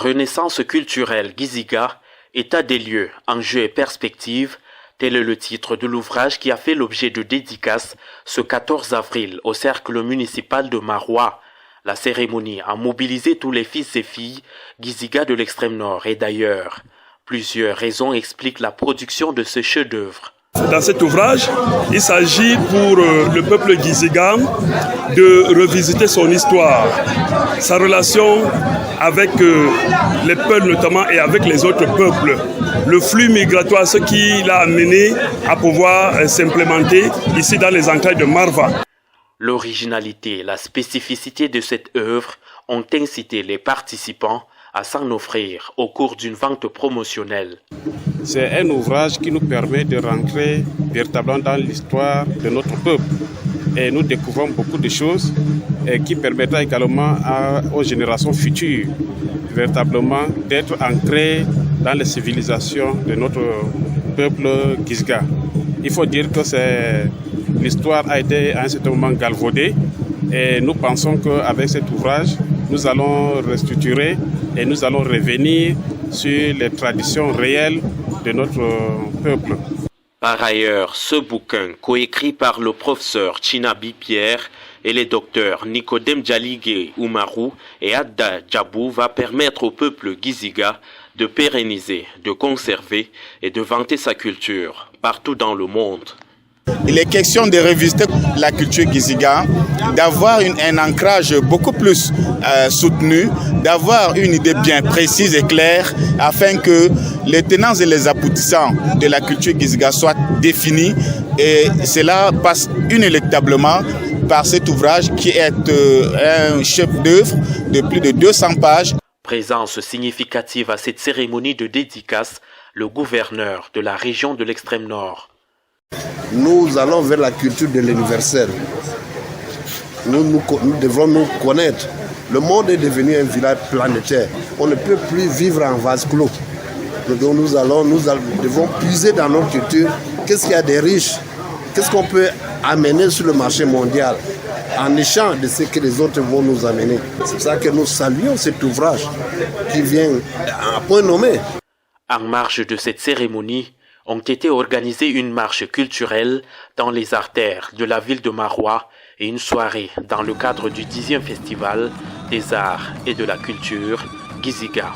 Renaissance culturelle Giziga, état des lieux, enjeux et perspectives, tel est le titre de l'ouvrage qui a fait l'objet de dédicaces ce 14 avril au cercle municipal de Maroua. La cérémonie a mobilisé tous les fils et filles Giziga de l'extrême nord et d'ailleurs. Plusieurs raisons expliquent la production de ce chef-d'œuvre. Dans cet ouvrage, il s'agit pour le peuple Giziga de revisiter son histoire, sa relation avec les peuples notamment et avec les autres peuples, le flux migratoire, ce qui l'a amené à pouvoir s'implémenter ici dans les entrailles de Marva. L'originalité et la spécificité de cette œuvre ont incité les participants à s'en offrir au cours d'une vente promotionnelle. C'est un ouvrage qui nous permet de rentrer véritablement dans l'histoire de notre peuple. Et nous découvrons beaucoup de choses et qui permettra également aux générations futures véritablement d'être ancrées dans les civilisations de notre peuple Giziga. Il faut dire que l'histoire a été à un certain moment galvaudée et nous pensons qu'avec cet ouvrage, nous allons restructurer et nous allons revenir sur les traditions réelles de notre peuple. Par ailleurs, ce bouquin, coécrit par le professeur Chinabi Pierre et les docteurs Nicodème Djaligé Oumarou et Adda Djabou, va permettre au peuple Giziga de pérenniser, de conserver et de vanter sa culture partout dans le monde. Il est question de revisiter la culture Giziga, d'avoir un ancrage beaucoup plus soutenu, d'avoir une idée bien précise et claire afin que les tenants et les aboutissants de la culture Giziga soient définis. Et cela passe inéluctablement par cet ouvrage qui est un chef-d'œuvre de plus de 200 pages. Présence significative à cette cérémonie de dédicace, le gouverneur de la région de l'extrême nord. Nous allons vers la culture de l'universel. Nous devons nous connaître. Le monde est devenu un village planétaire. On ne peut plus vivre en vase clos. Donc nous devons puiser dans notre culture. Qu'est-ce qu'il y a de riche? Qu'est-ce qu'on peut amener sur le marché mondial en échange de ce que les autres vont nous amener? C'est pour ça que nous saluons cet ouvrage qui vient à point nommé. En marge de cette cérémonie, ont été organisées une marche culturelle dans les artères de la ville de Maroua et une soirée dans le cadre du 10e festival des arts et de la culture Giziga.